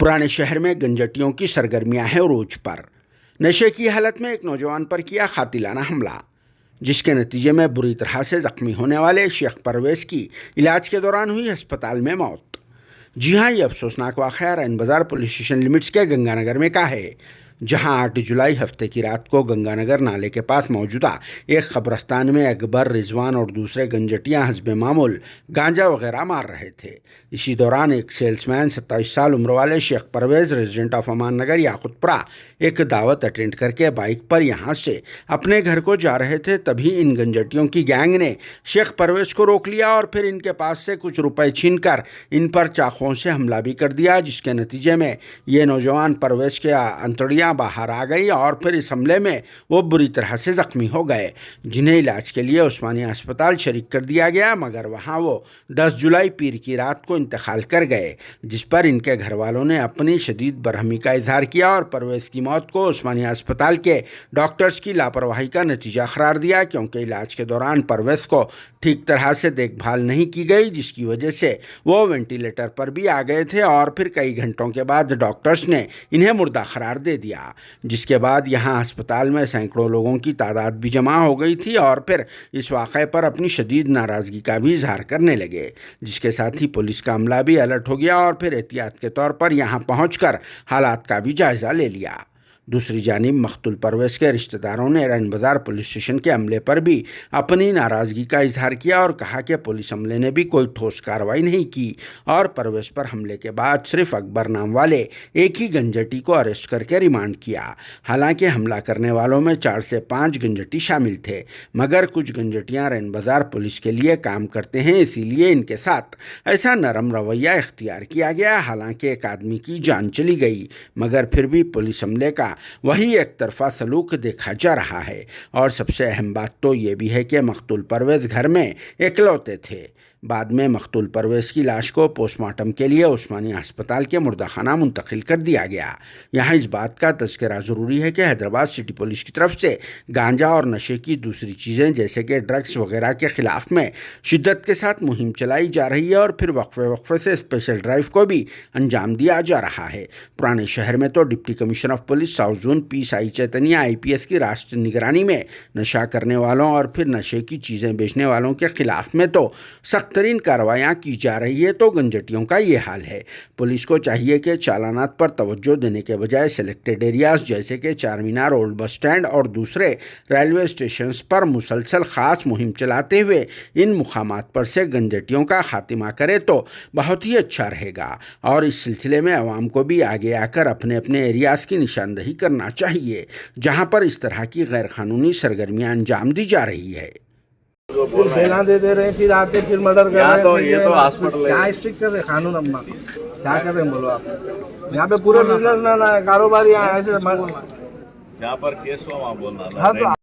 पुराने शहर में गंजटियों की सरगर्मियां हैं उरूज पर। नशे की हालत में एक नौजवान पर किया कातिलाना हमला, जिसके नतीजे में बुरी तरह से जख्मी होने वाले शेख परवेज की इलाज के दौरान हुई अस्पताल में मौत। जी हां, ये अफसोसनाक वाक़या रैन बाज़ार पुलिस स्टेशन लिमिट्स के गंगानगर में का है, जहां 8 जुलाई हफ्ते की रात को गंगानगर नाले के पास मौजूदा एक कब्रस्तान में अकबर, रिजवान और दूसरे गंजटियां हस्बे मामूल गांजा वगैरह मार रहे थे। इसी दौरान एक सेल्समैन 27 साल उम्र वाले शेख परवेज, रेजिडेंट ऑफ अमान नगर याकुतपुरा, एक दावत अटेंड करके बाइक पर यहां से अपने घर को जा रहे थे। तभी इन गंजटियों की गैंग ने शेख परवेज को रोक लिया और फिर इनके पास से कुछ रुपए छीनकर इन पर चाकुओं से हमला भी कर दिया, जिसके नतीजे में ये नौजवान परवेज के अंतड़ियां बाहर आ गई और फिर इस हमले में वो बुरी तरह से जख्मी हो गए, जिन्हें इलाज के लिए उस्मानिया अस्पताल शरीक कर दिया गया, मगर वहां वो 10 जुलाई पीर की रात को इंतकाल कर गए, जिस पर इनके घर वालों ने अपनी शदीद बरहमी का इजहार किया और परवेज की मौत को उस्मानिया अस्पताल के डॉक्टर्स की लापरवाही का नतीजा करार दिया, क्योंकि इलाज के दौरान परवेज को ठीक तरह से देखभाल नहीं की गई, जिसकी वजह से वो वेंटिलेटर पर भी आ गए थे और फिर कई घंटों के बाद डॉक्टर्स ने इन्हें मुर्दा करार दे दिया, जिसके बाद यहाँ अस्पताल में सैकड़ों लोगों की तादाद भी जमा हो गई थी और फिर इस वाक़े पर अपनी शदीद नाराज़गी का भी इजहार करने लगे, जिसके साथ ही पुलिस का अमला भी अलर्ट हो गया और फिर एहतियात के तौर पर यहाँ पहुँचकर हालात का भी जायज़ा ले लिया। दूसरी जानिब मख्तूल परवेज के रिश्तेदारों ने रैन बाज़ार पुलिस स्टेशन के अमले पर भी अपनी नाराज़गी का इजहार किया और कहा कि पुलिस अमले ने भी कोई ठोस कार्रवाई नहीं की और परवेज पर हमले के बाद सिर्फ अकबर नाम वाले एक ही गंजटी को अरेस्ट करके रिमांड किया। हालांकि हमला करने वालों में 4 से 5 गंजटी शामिल थे, मगर कुछ गंजटियां रैन बाज़ार पुलिस के लिए काम करते हैं, इसीलिए इनके साथ ऐसा नरम रवैया इख्तियार किया गया। हालांकि एक आदमी की जान चली गई, मगर फिर भी पुलिस अमले का वही एक तरफा सलूक देखा जा रहा है। और सबसे अहम बात तो ये भी है कि मख्तूल परवेज घर में इकलौते थे। बाद में मख्तूल परवेज की लाश को पोस्टमार्टम के लिए उस्मानिया अस्पताल के मुर्दाखाना मुंतकिल कर दिया गया। यहाँ इस बात का तज़किरा ज़रूरी है कि हैदराबाद सिटी पुलिस की तरफ से गांजा और नशे की दूसरी चीज़ें जैसे कि ड्रग्स वगैरह के ख़िलाफ़ में शिद्दत के साथ मुहिम चलाई जा रही है और फिर वक्फे से स्पेशल ड्राइव को भी अंजाम दिया जा रहा है। पुराने शहर में तो deputy commissioner of police south zone P Sai Chaitanya IPS की राष्ट्रीय निगरानी में नशा करने वालों और फिर नशे की चीज़ें बेचने वालों के खिलाफ में तो सख्त तरीन कार्रवाइयाँ की जा रही है, तो गंजटियों का ये हाल है। पुलिस को चाहिए कि चालानात पर तवज्जो देने के बजाय सेलेक्टेड एरियाज जैसे कि चार मीनार, ओल्ड बस स्टैंड और दूसरे रेलवे स्टेशन पर मुसलसल ख़ास मुहिम चलाते हुए इन मुकामात पर से गंजटियों का खात्मा करे तो बहुत ही अच्छा रहेगा। और इस सिलसिले में आवाम को भी आगे आकर अपने अपने एरियाज़ की निशानदही करना चाहिए जहाँ पर इस तरह की गैर कानूनी सरगर्मियाँ अंजाम दी जा रही है। बेला दे रहे हैं, फिर आते फिर मर्डर कर रहे हैं। तो ये तो हॉस्पिटल है, क्या स्ट्रिक्ट कर रहे कानून अपना, क्या कर रहे हैं बोलो आप। यहाँ पे पूरे बिजनेस ना कारोबारी ऐसे यहाँ पर केस हुआ वहाँ बोलना हाँ, तो